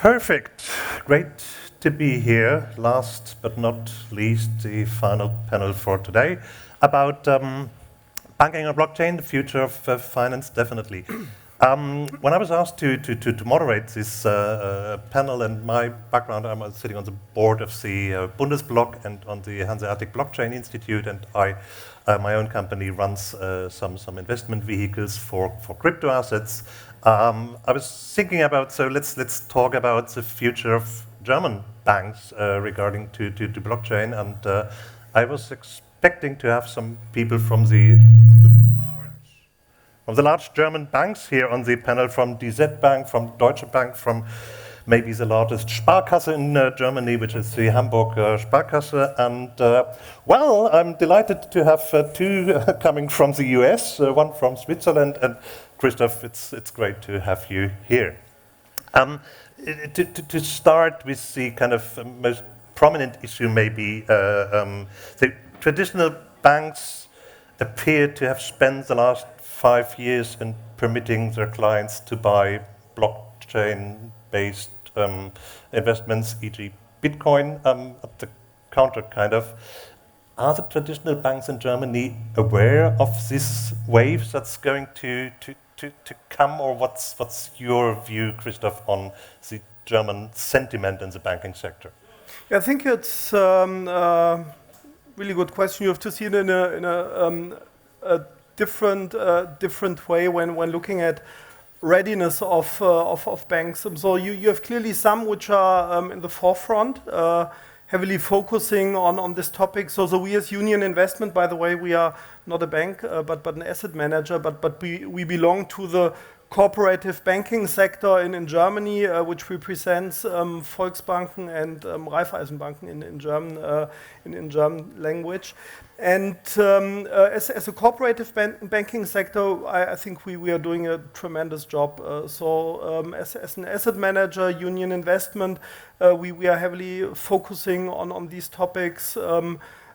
Perfect. Great to be here. Last but not least, the final panel for today about banking on blockchain, the future of finance, definitely. When I was asked to moderate this panel, and my background, I'm sitting on the board of the Bundesblock and on the Hanseatic Blockchain Institute, and my own company runs some investment vehicles for crypto assets. I was thinking about, so let's talk about the future of German banks regarding to blockchain, and I was expecting to have some people from the large German banks here on the panel, from DZ Bank, from Deutsche Bank, from maybe the largest Sparkasse in Germany, which is the Hamburg Sparkasse. And well, I'm delighted to have two coming from the US, one from Switzerland, and Christoph, it's great to have you here. To start with the kind of most prominent issue, maybe, the traditional banks appear to have spent the last 5 years in permitting their clients to buy blockchain-based investments, e.g. Bitcoin, at the counter, kind of. Are the traditional banks in Germany aware of this wave that's going to come, or what's your view, Christoph, on the German sentiment in the banking sector? I think it's a really good question. You have to see it in a different way when looking at readiness of banks. So you have clearly some which are in the forefront, heavily focusing on this topic. So we as Union Investment, by the way, we are not a bank, but an asset manager, but we belong to the cooperative banking sector in Germany, which represents Volksbanken and Raiffeisenbanken in German language. And as a cooperative banking sector, I think we are doing a tremendous job. As an asset manager, Union Investment, we are heavily focusing on these topics.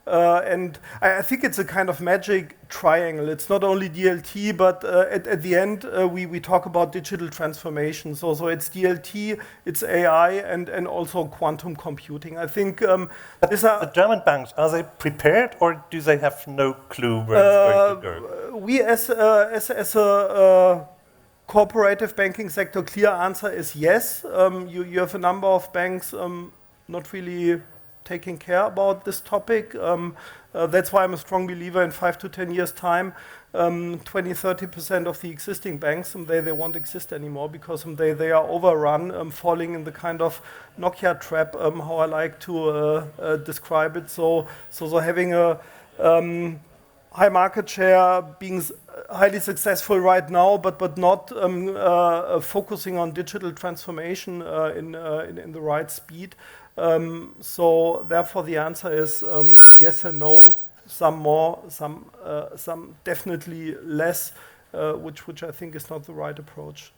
And I think it's a kind of magic triangle. It's not only DLT, but at the end, we talk about digital transformation. So it's DLT, it's AI, and also quantum computing. I think the German banks, are they prepared, or do they have no clue where it's going to go? We as a cooperative banking sector, clear answer is yes. You have a number of banks not really taking care about this topic. That's why I'm a strong believer in 5 to 10 years time, 20-30% of the existing banks, they won't exist anymore because they are overrun, falling in the kind of Nokia trap, how I like to describe it. So having a high market share, being highly successful right now, but not focusing on digital transformation in the right speed. So therefore the answer is yes and no, some more, some definitely less, which I think is not the right approach.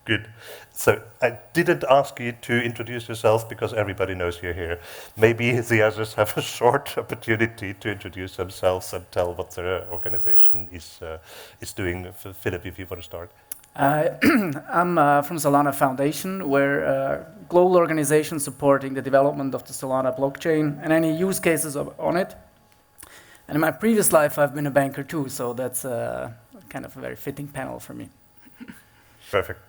Good. So I didn't ask you to introduce yourself because everybody knows you're here. Maybe the others have a short opportunity to introduce themselves and tell what their organization is doing. Philipp, if you want to start. I'm from Solana Foundation. We're a global organization supporting the development of the Solana blockchain and any use cases on it. And in my previous life, I've been a banker too, so that's kind of a very fitting panel for me. Perfect.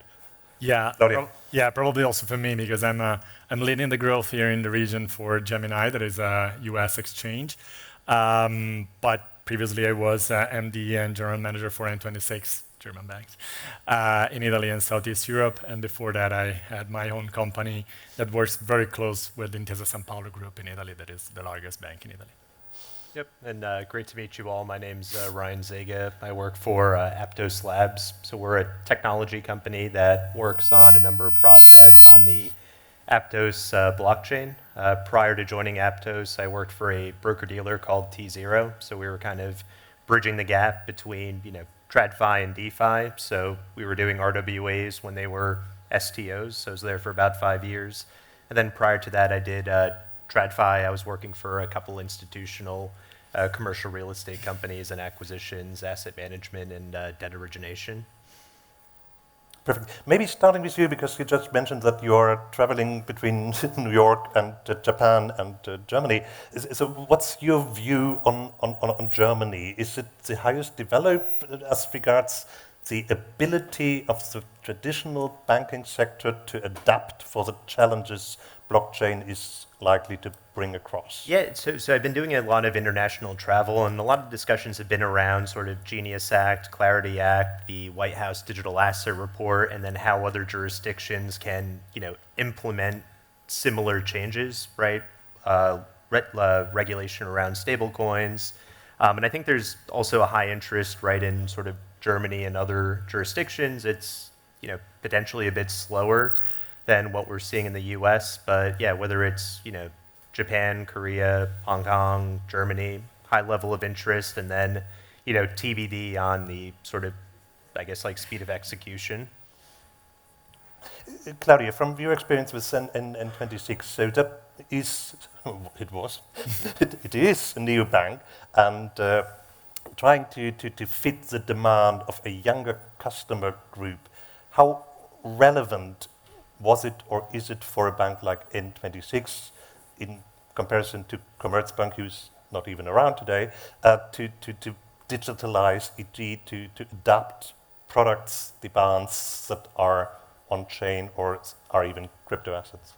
Yeah, probably also for me, because I'm leading the growth here in the region for Gemini, that is a US exchange. But previously I was MD and general manager for N26 German banks in Italy and Southeast Europe. And before that, I had my own company that works very close with Intesa Sanpaolo Group in Italy, that is the largest bank in Italy. Yep, and great to meet you all. My name's Ryan Zega. I work for Aptos Labs. So we're a technology company that works on a number of projects on the Aptos blockchain. Prior to joining Aptos, I worked for a broker-dealer called T0. So we were kind of bridging the gap between, TradFi and DeFi. So we were doing RWAs when they were STOs. So I was there for about 5 years. And then prior to that, I did TradFi. I was working for a couple institutional commercial real estate companies and acquisitions, asset management, and debt origination. Perfect. Maybe starting with you, because you just mentioned that you're traveling between New York and Japan and Germany. So what's your view on Germany? Is it the highest developed as regards the ability of the traditional banking sector to adapt for the challenges blockchain is likely to bring across? Yeah, so I've been doing a lot of international travel, and a lot of discussions have been around sort of Genius Act, Clarity Act, the White House Digital Asset Report, and then how other jurisdictions can, implement similar changes, right? Regulation around stablecoins, and I think there's also a high interest, right, in sort of Germany and other jurisdictions. It's, potentially a bit slower than what we're seeing in the US, but yeah, whether it's, Japan, Korea, Hong Kong, Germany, high level of interest, and then, TBD on the sort of, I guess, like speed of execution. Claudia, from your experience with N26, so that is, it is a new bank, and trying to fit the demand of a younger customer group. How relevant was it or is it for a bank like N26 in comparison to Commerzbank, who's not even around today, to digitalize, e.g. to adapt products, demands that are on-chain or are even crypto assets?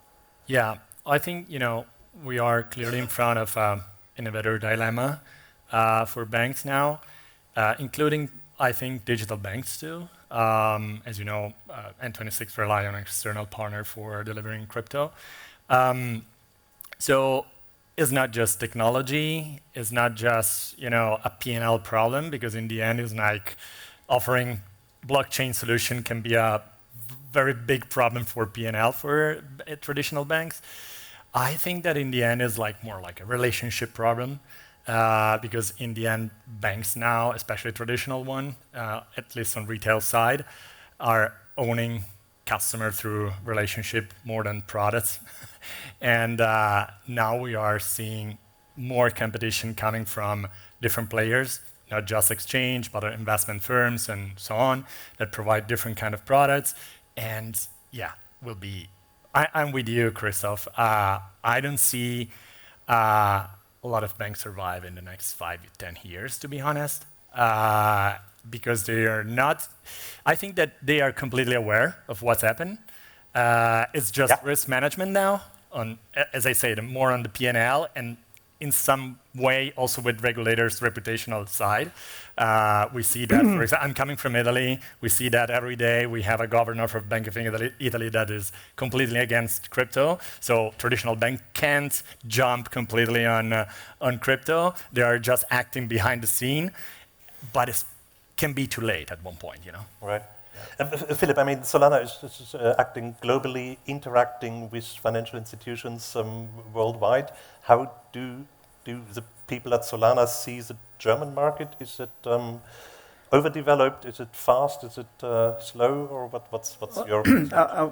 Yeah, I think, we are clearly in front of an innovator dilemma for banks now, including, I think, digital banks too. As you know, N26 rely on an external partner for delivering crypto. So it's not just technology, it's not just, a P&L problem, because in the end it's like offering blockchain solution can be a very big problem for P&L for traditional banks. I think that in the end is more like a relationship problem, because in the end, banks now, especially traditional one, at least on retail side, are owning customer through relationship more than products. And now we are seeing more competition coming from different players, not just exchange, but investment firms and so on, that provide different kind of products. And yeah, I'm with you, Christoph. I don't see a lot of banks survive in the next 5 to 10 years, to be honest, because they are not. I think that they are completely aware of what's happened. It's just risk management now, as I said, more on the P&L, and in some way also with regulators' reputational side. We see that, for example, I'm coming from Italy. We see that every day. We have a governor for Bank of Italy that is completely against crypto. So traditional bank can't jump completely on crypto. They are just acting behind the scene, but it can be too late at one point, Right. Philipp, I mean, Solana is acting globally, interacting with financial institutions worldwide. How do the people at Solana see the German market? Is it overdeveloped? Is it fast? Is it slow? Or what's your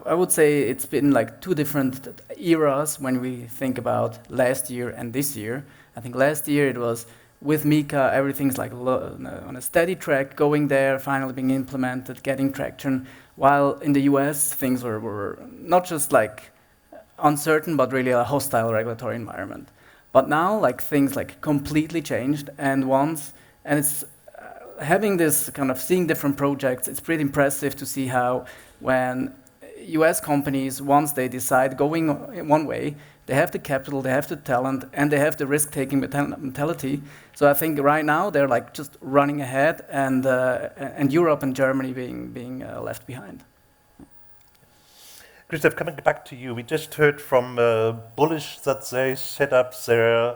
I would say it's been like two different eras when we think about last year and this year. I think last year it was with Mika, everything's like on a steady track, going there, finally being implemented, getting traction. While in the US, things were not just like uncertain, but really a hostile regulatory environment. But now, things completely changed, and it's having this kind of seeing different projects. It's pretty impressive to see how when US companies, once they decide going one way, they have the capital, they have the talent, and they have the risk-taking mentality. So I think right now they're just running ahead, and Europe and Germany being left behind. Christoph, coming back to you, we just heard from Bullish that they set up their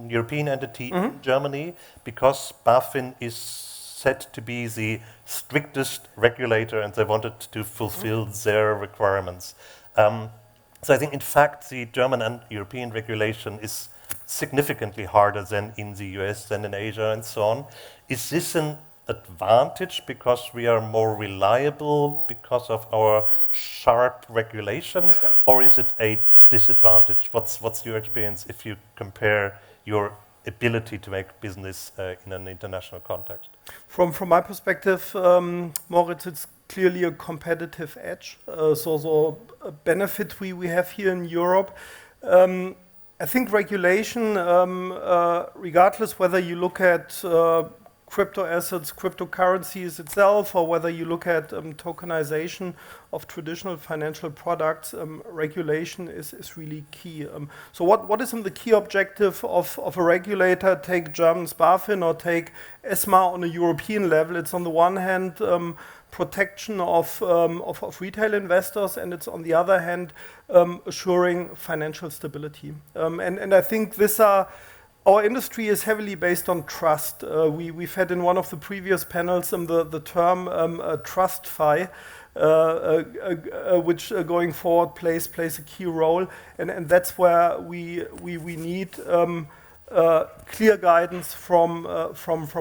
European entity in Germany because BaFin is said to be the strictest regulator, and they wanted to fulfill their requirements. So I think, in fact, the German and European regulation is significantly harder than in the US, than in Asia, and so on. Is this an advantage because we are more reliable because of our sharp regulation, or is it a disadvantage? What's your experience if you compare your ability to make business in an international context? From my perspective, Moritz, it's clearly a competitive edge. So a benefit we have here in Europe. I think regulation, regardless whether you look at crypto assets, cryptocurrencies itself, or whether you look at tokenization of traditional financial products, regulation is really key. So what is the key objective of a regulator? Take German's BaFin or take ESMA on a European level. It's on the one hand protection of retail investors, and it's on the other hand assuring financial stability. And I think our industry is heavily based on trust. We've had in one of the previous panels the term TrustFi, which going forward plays a key role, and that's where we need clear guidance from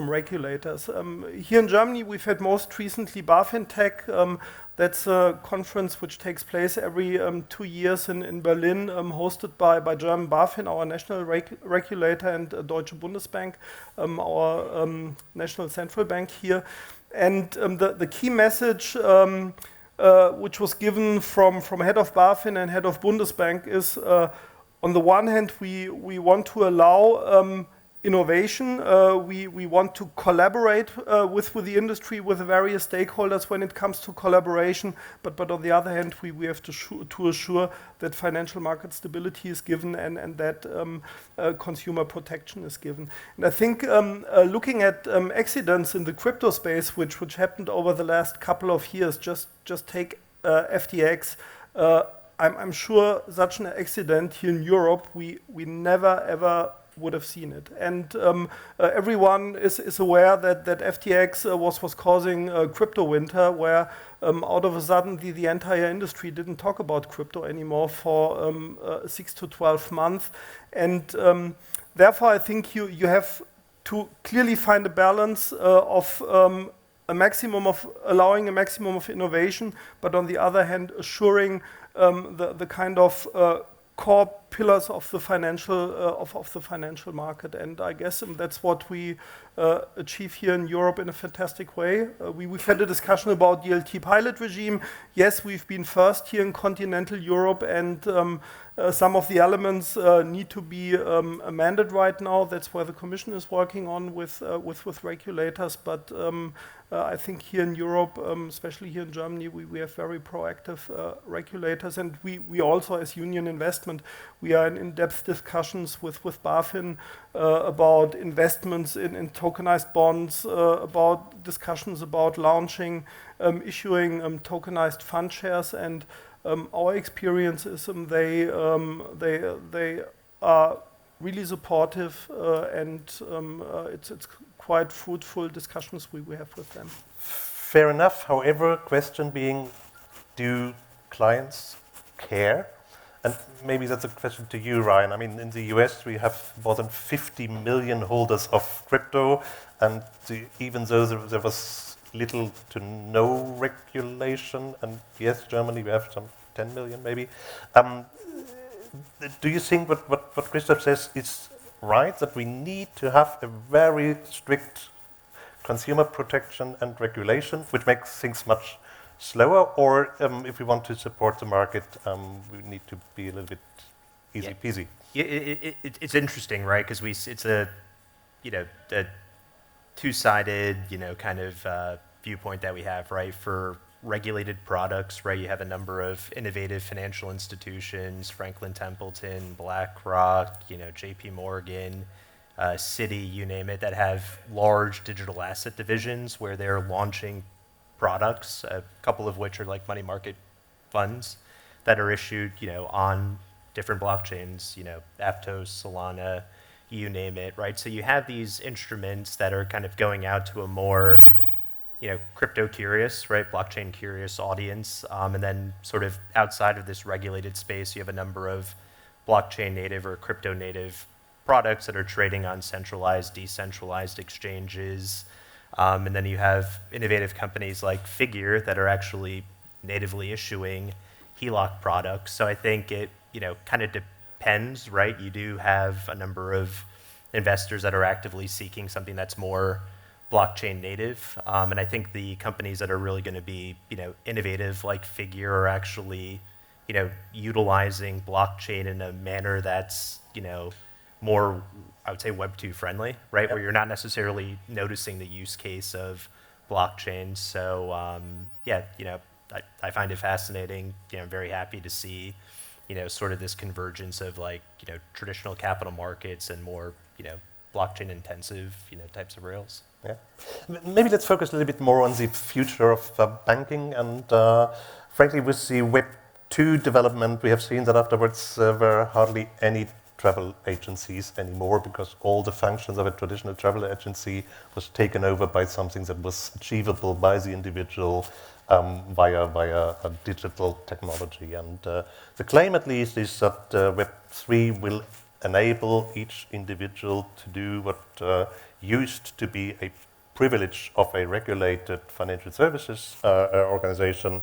regulators. Here in Germany, we've had most recently BaFin Tech. That's a conference which takes place every 2 years in Berlin, hosted by German BaFin, our national regulator, and Deutsche Bundesbank, our national central bank here. And the key message which was given from head of BaFin and head of Bundesbank is, on the one hand, we want to allow innovation. We want to collaborate with the industry, with the various stakeholders when it comes to collaboration. But on the other hand, we have to assure that financial market stability is given and that consumer protection is given. And I think looking at accidents in the crypto space, which happened over the last couple of years, just take FTX. I'm sure such an accident here in Europe, we never ever would have seen it. And everyone is aware that FTX was causing a crypto winter, where out of a sudden the entire industry didn't talk about crypto anymore for 6 to 12 months. And therefore, I think you have to clearly find a balance of allowing a maximum of innovation, but on the other hand, assuring the kind of core pillars of the financial market. And I guess that's what we achieve here in Europe in a fantastic way. We've had a discussion about DLT pilot regime. Yes, we've been first here in continental Europe, and some of the elements need to be amended right now. That's where the Commission is working on with regulators. But I think here in Europe, especially here in Germany, we have very proactive regulators, and we also, as Union Investment, we are in in-depth discussions with BaFin about investments in tokenized bonds, about discussions about launching, issuing tokenized fund shares, and our experience is they are really supportive, and it's quite fruitful discussions we have with them. Fair enough. However, question being, do clients care? And maybe that's a question to you, Ryan. I mean, in the US, we have more than 50 million holders of crypto, and even though there was little to no regulation, and yes, Germany, we have some 10 million maybe. Do you think what Christoph says is right, that we need to have a very strict consumer protection and regulation, which makes things much slower, or if we want to support the market, we need to be a little bit easy peasy? Yeah, it's interesting, right? Because it's a two-sided, kind of viewpoint that we have, right? For regulated products, right? You have a number of innovative financial institutions, Franklin Templeton, BlackRock, JP Morgan, Citi, you name it, that have large digital asset divisions where they're launching products, a couple of which are like money market funds that are issued, on different blockchains, Aptos, Solana, you name it, right? So you have these instruments that are kind of going out to a more, crypto curious, right, blockchain curious audience, and then sort of outside of this regulated space, you have a number of blockchain native or crypto native products that are trading on centralized, decentralized exchanges. And then you have innovative companies like Figure that are actually natively issuing HELOC products. So I think it, kind of depends, right? You do have a number of investors that are actively seeking something that's more blockchain native. And I think the companies that are really going to be, innovative like Figure are actually, utilizing blockchain in a manner that's, more, I would say, Web 2 friendly, right? Where you're not necessarily noticing the use case of blockchain. So I find it fascinating. I'm very happy to see, sort of this convergence of traditional capital markets and more, blockchain intensive, types of rails. Yeah. Maybe let's focus a little bit more on the future of banking. And frankly, with the Web 2 development, we have seen that afterwards there were hardly any travel agencies anymore, because all the functions of a traditional travel agency was taken over by something that was achievable by the individual via a digital technology. And the claim, at least, is that Web 3 will enable each individual to do what used to be a privilege of a regulated financial services organization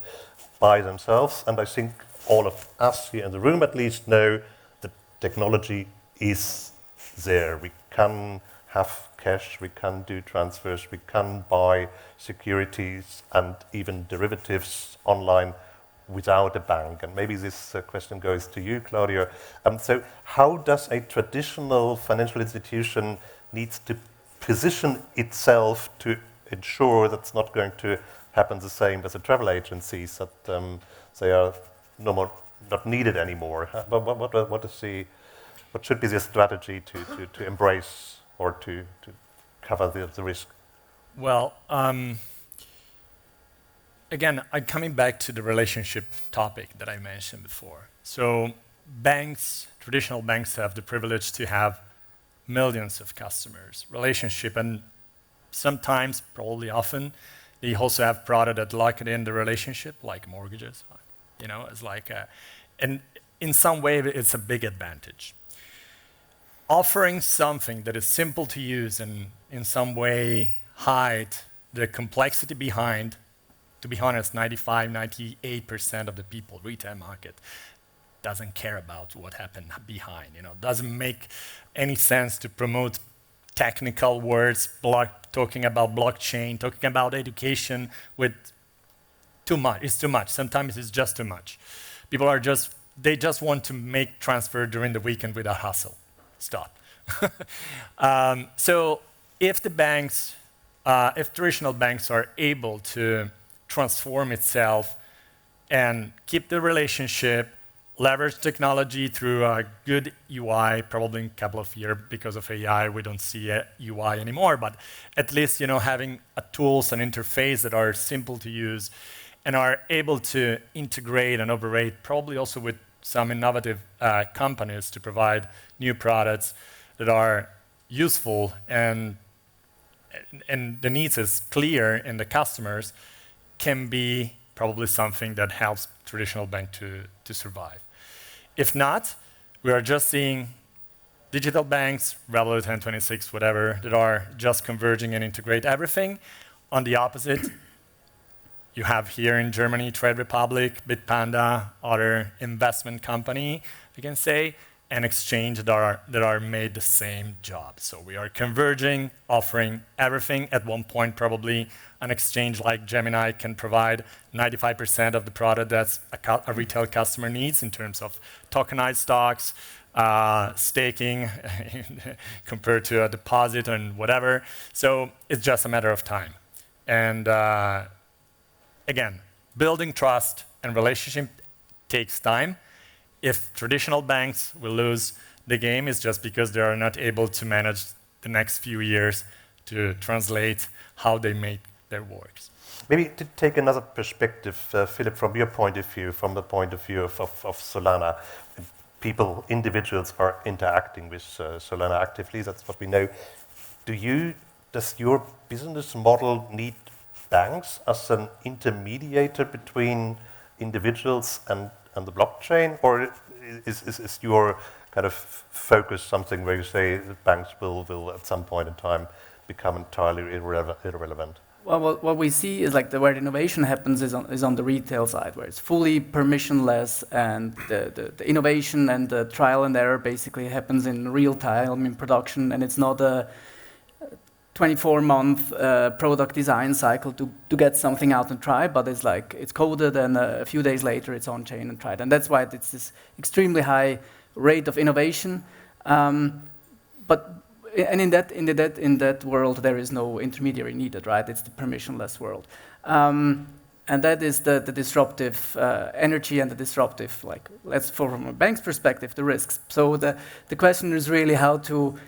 by themselves. And I think all of us here in the room, at least, know that technology is there. We can have cash, we can do transfers, we can buy securities and even derivatives online without a bank. And maybe this question goes to you, Claudio. So how does a traditional financial institution needs to position itself to ensure that's not going to happen the same as the travel agencies, that they are not needed anymore? What should be the strategy to embrace or to cover the risk? Well, again, I'm coming back to the relationship topic that I mentioned before. So banks, traditional banks, have the privilege to have millions of customers, relationship, and sometimes, probably often, they also have product that lock it in the relationship, like mortgages. It's like, and in some way, it's a big advantage. Offering something that is simple to use and in some way hide the complexity behind, to be honest, 95, 98% of the people, retail market, doesn't care about what happened behind. Doesn't make any sense to promote technical words, talking about blockchain, talking about education with too much. It's too much. Sometimes it's just too much. People are they just want to make transfer during the weekend without hustle. Stop. So if if traditional banks are able to transform itself and keep the relationship, leverage technology through a good UI, probably in a couple of years, because of AI, we don't see a UI anymore, but at least, having tools and interface that are simple to use and are able to integrate and operate, probably also with some innovative companies to provide new products that are useful and the needs is clear in the customers, can be probably something that helps traditional bank to survive. If not, we are just seeing digital banks, Revolut, N26, whatever, that are just converging and integrate everything. On the opposite, you have here in Germany, Trade Republic, Bitpanda, other investment company, I can say, and exchange that are made the same job. So we are converging, offering everything. At one point, probably an exchange like Gemini can provide 95% of the product that a retail customer needs in terms of tokenized stocks, staking, compared to a deposit and whatever. So it's just a matter of time. And again, building trust and relationship takes time. If traditional banks will lose the game, it's just because they are not able to manage the next few years to translate how they make their works. Maybe to take another perspective, Philipp, from your point of view, from the point of view of Solana, individuals are interacting with Solana actively, that's what we know. Does your business model need banks as an intermediator between individuals and the blockchain, or is your kind of focus something where you say that banks will at some point in time become entirely irrelevant? Well, what we see is where the innovation happens is on the retail side, where it's fully permissionless, and the innovation and the trial and error basically happens in real time in production, and it's not to 24-month product design cycle to get something out and try, but it's like it's coded and a few days later it's on chain and tried, and that's why it's this extremely high rate of innovation. But in that world there is no intermediary needed, right? It's the permissionless world, and that is the disruptive energy and the disruptive, like, from a bank's perspective, the risks. So the question is really how to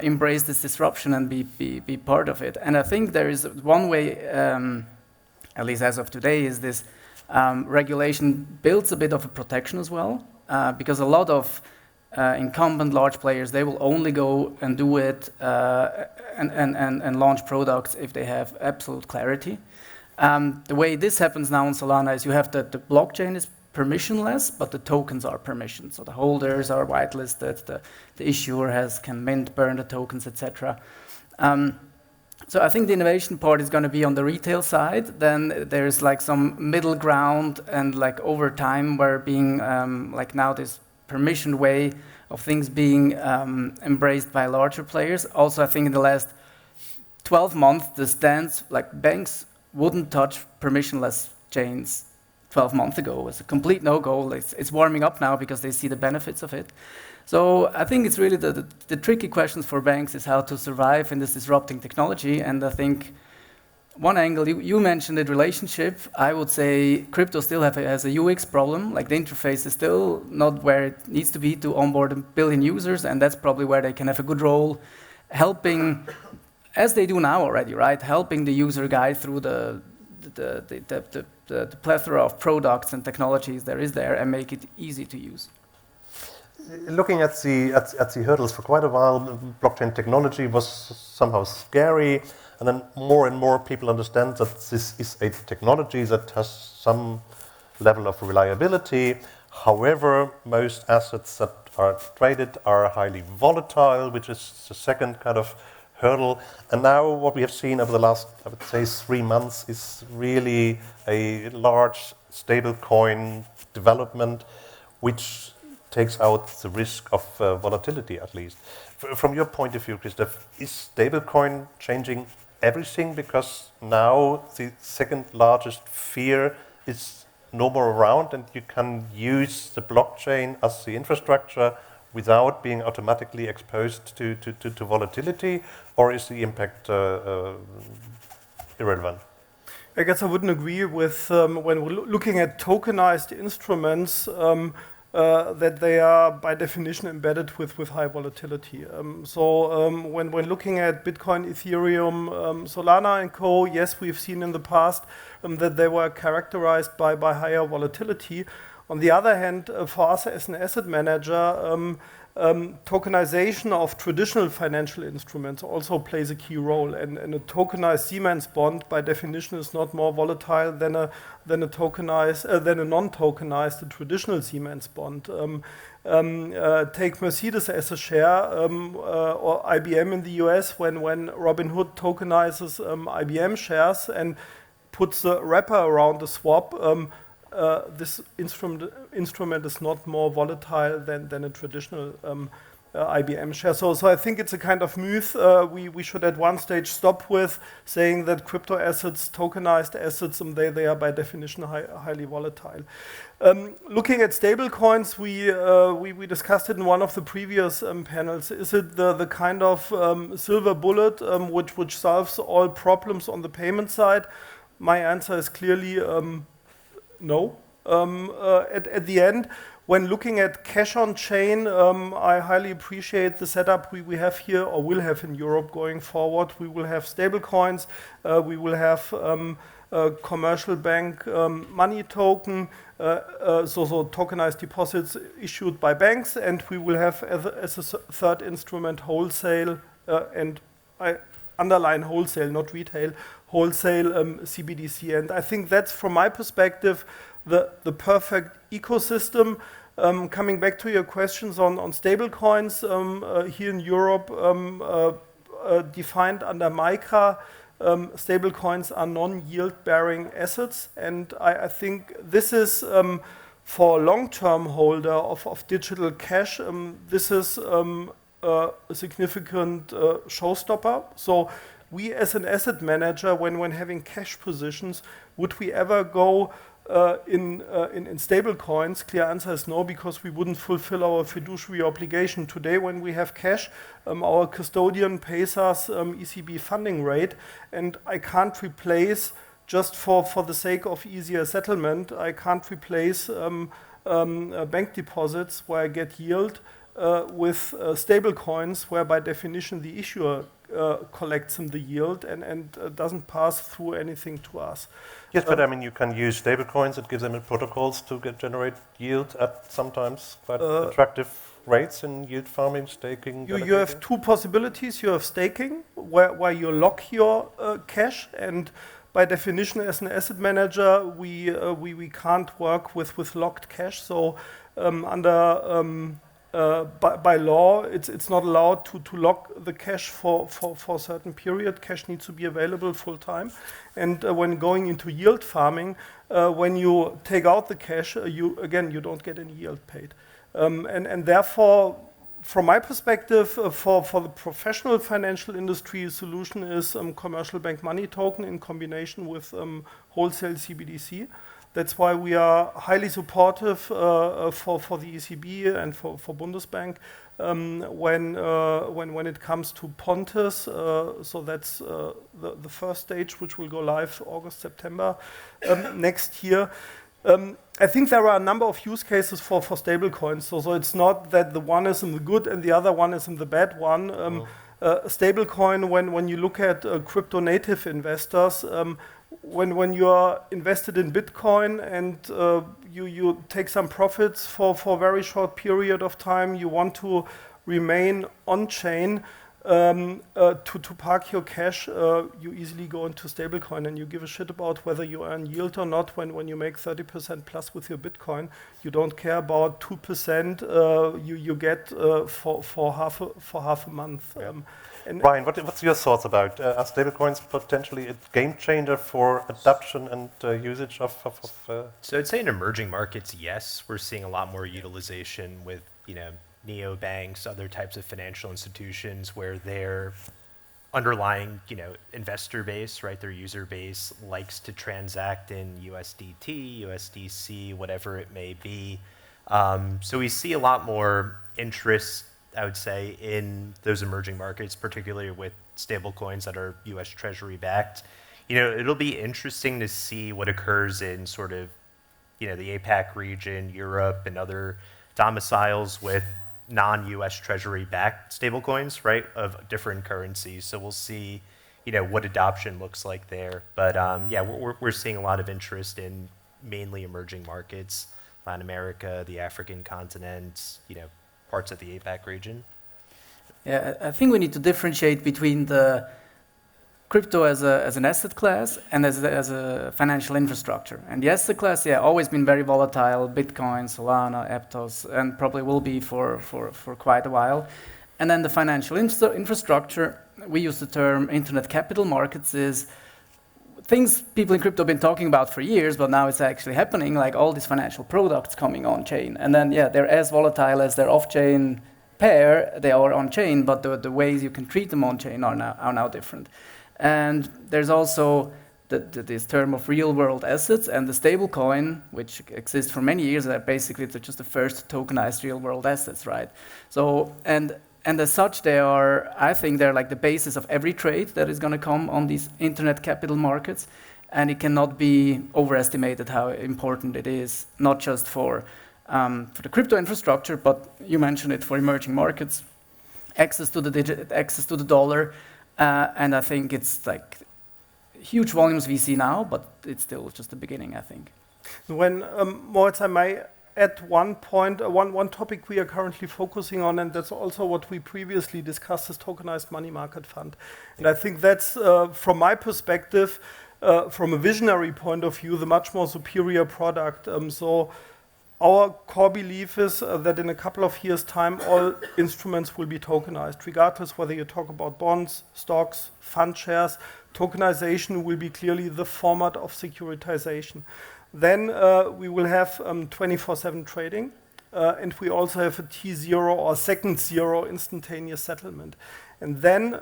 embrace this disruption and be part of it. And I think there is one way, at least as of today, is this regulation builds a bit of a protection as well, because a lot of incumbent large players, they will only go and do it and launch products if they have absolute clarity. The way this happens now in Solana is you have the blockchain is permissionless, but the tokens are permissioned. So the holders are whitelisted, the issuer can mint, burn the tokens, etc. So I think the innovation part is going to be on the retail side. Then there's like some middle ground, and like over time we're being like now this permissioned way of things being embraced by larger players. Also, I think in the last 12 months, the stance, like banks wouldn't touch permissionless chains 12 months ago. It was a complete no-go. It's warming up now because they see the benefits of it. So I think it's really the tricky questions for banks is how to survive in this disrupting technology. And I think one angle, you mentioned the relationship. I would say crypto still has a UX problem. Like the interface is still not where it needs to be to onboard 1 billion users, and that's probably where they can have a good role, helping, as they do now already, right? Helping the user guide through the plethora of products and technologies there is there and make it easy to use. Looking at the hurdles for quite a while, blockchain technology was somehow scary, and then more and more people understand that this is a technology that has some level of reliability. However, most assets that are traded are highly volatile, which is the second kind of hurdle. And now what we have seen over the last, I would say, 3 months is really a large stablecoin development, which takes out the risk of volatility, at least. From your point of view, Christoph, is stablecoin changing everything? Because now the second largest fear is no more around, and you can use the blockchain as the infrastructure without being automatically exposed to volatility, or is the impact irrelevant? I guess I wouldn't agree with when we're looking at tokenized instruments that they are by definition embedded with high volatility. When looking at Bitcoin, Ethereum, Solana and co, yes, we've seen in the past that they were characterized by higher volatility. On the other hand, for us as an asset manager, tokenization of traditional financial instruments also plays a key role, and a tokenized Siemens bond by definition is not more volatile than a non-tokenized traditional Siemens bond. Take Mercedes as a share, or IBM in the US, when Robinhood tokenizes IBM shares and puts a wrapper around the swap. This instrument is not more volatile than a traditional IBM share. So I think it's a kind of myth we should at one stage stop with, saying that crypto assets, tokenized assets, they are by definition highly volatile. Looking at stablecoins, we discussed it in one of the previous panels. Is it the kind of silver bullet which solves all problems on the payment side? My answer is clearly no. At the end, when looking at cash on chain, I highly appreciate the setup we have here or will have in Europe going forward. We will have stable coins, we will have a commercial bank money token, so tokenized deposits issued by banks, and we will have as a third instrument wholesale, and I underline wholesale, not retail, wholesale CBDC. And I think that's, from my perspective, the perfect ecosystem. Coming back to your questions on stable coins, here in Europe, defined under MiCA, stable coins are non-yield bearing assets. And I think this is, for a long-term holder of digital cash, this is a significant showstopper. So we as an asset manager, when having cash positions, would we ever go in stable coins? Clear answer is no, because we wouldn't fulfill our fiduciary obligation. Today, when we have cash, our custodian pays us ECB funding rate, and I can't replace, just for the sake of easier settlement, I can't replace bank deposits where I get yield with stable coins, where by definition the issuer collects them the yield and doesn't pass through anything to us. Yes, but I mean, you can use stablecoins. It gives them protocols to generate yield at sometimes quite attractive rates in yield farming, staking. You have two possibilities. You have staking, where you lock your cash, and by definition, as an asset manager, we can't work with locked cash. So by law, it's not allowed to lock the cash for a certain period. Cash needs to be available full time. And when going into yield farming, when you take out the cash, you don't get any yield paid. And therefore, from my perspective, for the professional financial industry, solution is commercial bank money token in combination with wholesale CBDC. That's why we are highly supportive for the ECB and for Bundesbank when it comes to Pontes. So that's the first stage, which will go live August, September next year. I think there are a number of use cases for stablecoins. So it's not that the one is in the good and the other one is in the bad one. Stablecoin, when you look at crypto native investors, when you are invested in Bitcoin and you take some profits for a very short period of time, you want to remain on-chain to park your cash, you easily go into stablecoin and you give a shit about whether you earn yield or not when you make 30% plus with your Bitcoin. You don't care about 2% you get for half a month. Yeah. Ryan, what's your thoughts about are stablecoins potentially a game changer for adoption and usage of So I'd say in emerging markets, yes, we're seeing a lot more utilization with neobanks, other types of financial institutions where their underlying investor base, right, their user base likes to transact in USDT, USDC, whatever it may be. So we see a lot more interest, I would say, in those emerging markets, particularly with stablecoins that are U.S. Treasury backed. It'll be interesting to see what occurs in sort of, the APAC region, Europe, and other domiciles with non-U.S. Treasury backed stablecoins, right, of different currencies. So we'll see, what adoption looks like there. But yeah, we're seeing a lot of interest in mainly emerging markets, Latin America, the African continent, parts of the APAC region. Yeah, I think we need to differentiate between the crypto as an asset class and as a financial infrastructure. And the asset class, always been very volatile. Bitcoin, Solana, Aptos, and probably will be for quite a while. And then the financial infrastructure, we use the term internet capital markets, is things people in crypto have been talking about for years, but now it's actually happening, like all these financial products coming on-chain. And then, they're as volatile as their off-chain pair, they are on-chain, but the ways you can treat them on-chain are now different. And there's also this term of real-world assets, and the stablecoin, which exists for many years, are basically just the first tokenized real-world assets, right? So, and as such, I think they're like the basis of every trade that is going to come on these internet capital markets, and it cannot be overestimated how important it is, not just for the crypto infrastructure, but you mentioned it for emerging markets, access to the dollar, and I think it's like huge volumes we see now, but it's still just the beginning, I think. When Moritz, I may add one point, one topic we are currently focusing on, and that's also what we previously discussed, is tokenized money market fund. And I think that's, from my perspective, from a visionary point of view, the much more superior product. So our core belief is that in a couple of years' time, all instruments will be tokenized, regardless whether you talk about bonds, stocks, fund shares. Tokenization will be clearly the format of securitization. Then we will have 24/7 trading, and we also have a T0 or second zero instantaneous settlement. And then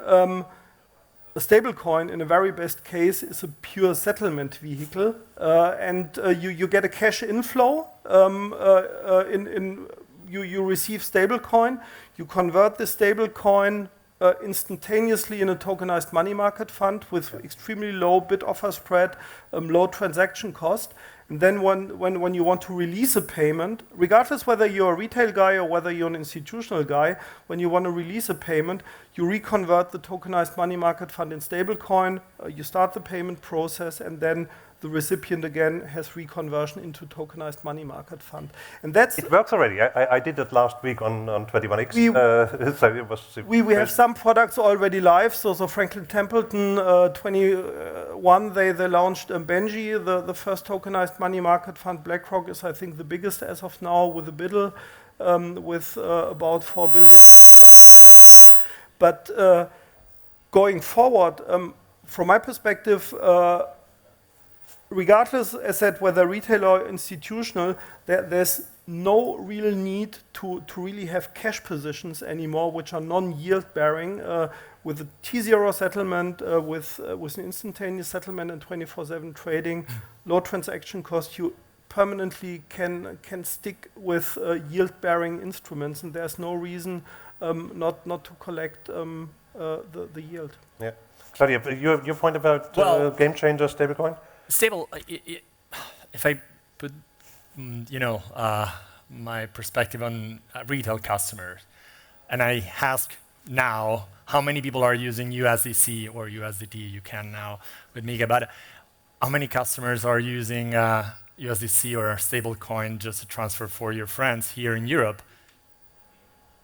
a stablecoin, in a very best case, is a pure settlement vehicle, and you get a cash inflow. You receive stablecoin, you convert the stablecoin instantaneously in a tokenized money market fund with extremely low bid offer spread, low transaction cost. And then when you want to release a payment, regardless whether you're a retail guy or whether you're an institutional guy, when you want to release a payment, you reconvert the tokenized money market fund in stablecoin, you start the payment process, and then the recipient again has reconversion into tokenized money market fund. And that's... It works already. I did it last week on 21X. So it was we have some products already live. So Franklin Templeton 21, they launched Benji, the first tokenized money market fund. BlackRock is, I think, the biggest as of now with a BUIDL, with about 4 billion assets under management. But going forward, from my perspective, regardless, as I said, whether retail or institutional, there's no real need to really have cash positions anymore, which are non-yield bearing. With a T0 settlement, with an instantaneous settlement and 24/7 trading, low transaction cost, you permanently can stick with yield bearing instruments, and there's no reason not to collect the yield. Yeah, Claudio, your point about game changer stablecoin. Stable, if I put, my perspective on retail customers, and I ask now how many people are using USDC or USDT, you can now with Mega, but how many customers are using USDC or stablecoin just to transfer for your friends here in Europe?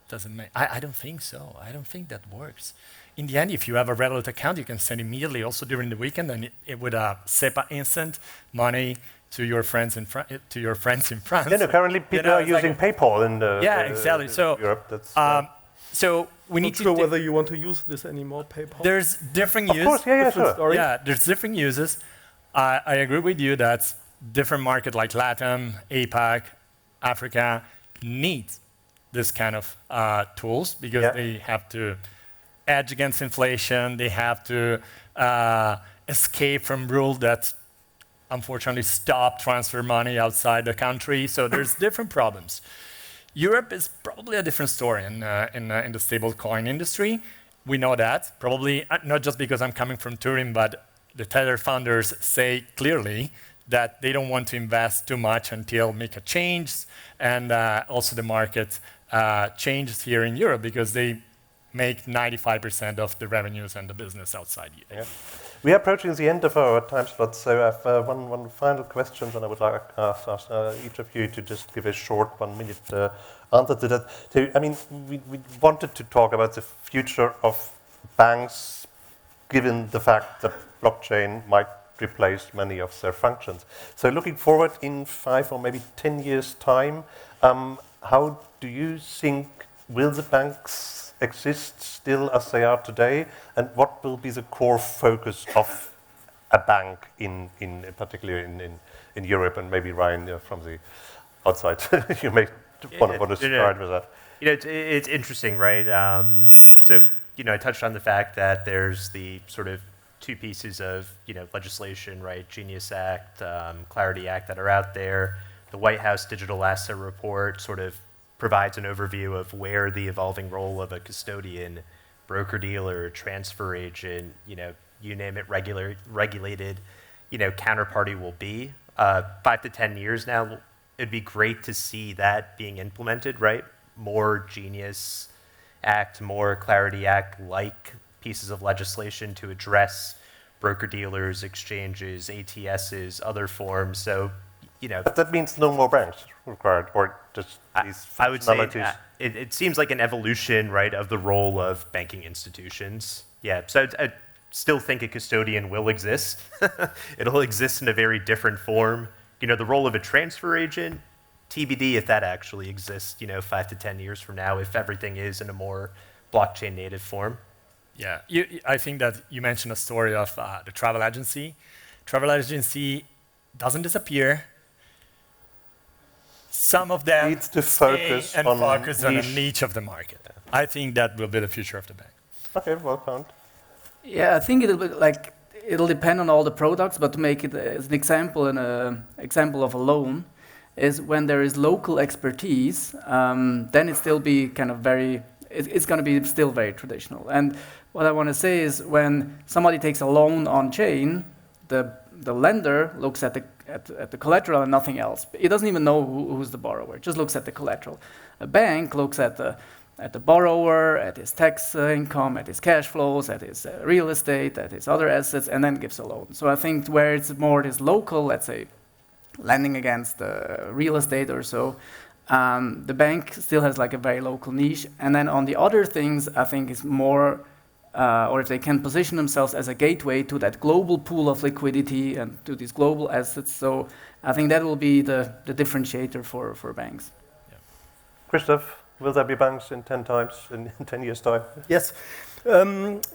Doesn't make, I don't think so. I don't think that works. In the end, if you have a Revolut account, you can send immediately, also during the weekend, and it would SEPA instant money to your friends in France. Yeah, no, currently people are using PayPal in exactly. So Europe. That's, so we need to. Not sure whether you want to use this anymore. PayPal. There's different uses. Of course, yeah, sure. Story. Yeah, there's different uses. I agree with you that different market like LATAM, APAC, Africa needs this kind of tools because they have to edge against inflation. They have to escape from rules that unfortunately stop transfer money outside the country. So there's different problems. Europe is probably a different story in the stablecoin industry. We know that, probably not just because I'm coming from Turin, but the Tether founders say clearly that they don't want to invest too much until make a change, and also the market changes here in Europe because they make 95% of the revenues and the business outside Europe. Yeah. We are approaching the end of our time slot, so I have one final question, and I would like to ask each of you to just give a short 1 minute answer to that. So, I mean, we wanted to talk about the future of banks, given the fact that blockchain might replace many of their functions. So looking forward in 5 or maybe 10 years' time, how do you think will the banks exist still as they are today, and what will be the core focus of a bank in particular in Europe, and maybe Ryan from the outside you may want to start with that. It's interesting, right? So I touched on the fact that there's the sort of two pieces of legislation, right? Genius Act, Clarity Act that are out there. The White House Digital Asset Report sort of provides an overview of where the evolving role of a custodian, broker-dealer, transfer agent, you name it, regulated, counterparty will be. 5 to 10 years now, it'd be great to see that being implemented, right? More Genius Act, more Clarity Act-like pieces of legislation to address broker-dealers, exchanges, ATSs, other forms. So, But that means no more banks required, or just these I would say it seems like an evolution, right, of the role of banking institutions. Yeah, so I still think a custodian will exist. It'll exist in a very different form. The role of a transfer agent, TBD if that actually exists, 5 to 10 years from now, if everything is in a more blockchain native form. Yeah, I think that you mentioned a story of the travel agency. Travel agency doesn't disappear. Some of them needs to focus on a niche niche of the market. I think that will be the future of the bank. Okay, well found. Yeah, I think it'll depend on all the products, but to make it as an example, example of a loan is when there is local expertise, then it still be kind of it's going to be still very traditional. And what I want to say is when somebody takes a loan on chain, the lender looks at the collateral and nothing else. It doesn't even know who's the borrower. It just looks at the collateral. A bank looks at the borrower, at his tax income, at his cash flows, at his real estate, at his other assets, and then gives a loan. So I think where it's more this local, let's say, lending against real estate or so, the bank still has like a very local niche. And then on the other things, I think it's more, or if they can position themselves as a gateway to that global pool of liquidity and to these global assets. So I think that will be the differentiator for banks. Yeah. Christoph, will there be banks in 10 times, in 10 years' time? Yes.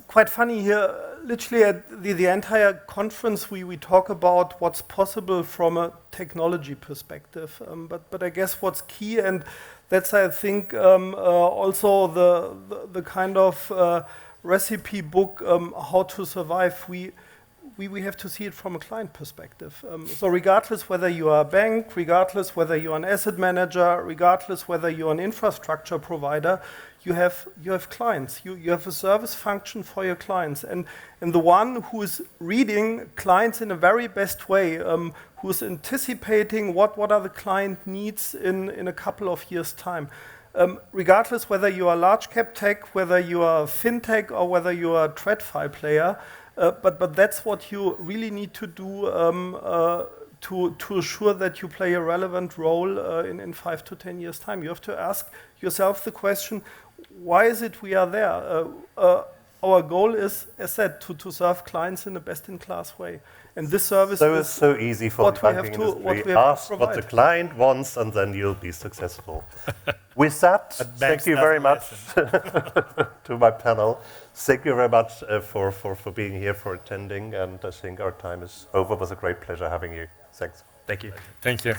Quite funny here, literally at the entire conference we talk about what's possible from a technology perspective, but I guess what's key, and that's I think also the kind of recipe book how to survive, we have to see it from a client perspective. So regardless whether you are a bank, regardless whether you're an asset manager, regardless whether you're an infrastructure provider, you have clients. You have a service function for your clients. And the one who is reading clients in a very best way, who's anticipating what are the client needs in a couple of years' time. Regardless whether you are large cap tech, whether you are fintech, or whether you are a TradFi player, but that's what you really need to do to assure that you play a relevant role in 5 to 10 years' time. You have to ask yourself the question, why is it we are there? Our goal is, as said, to serve clients in a best-in-class way. And this service is so easy for the banking industry. Ask what the client wants, and then you'll be successful. With that, thank you very much to my panel. Thank you very much for being here, for attending, and I think our time is over. It was a great pleasure having you. Thanks. Thank you. Thank you.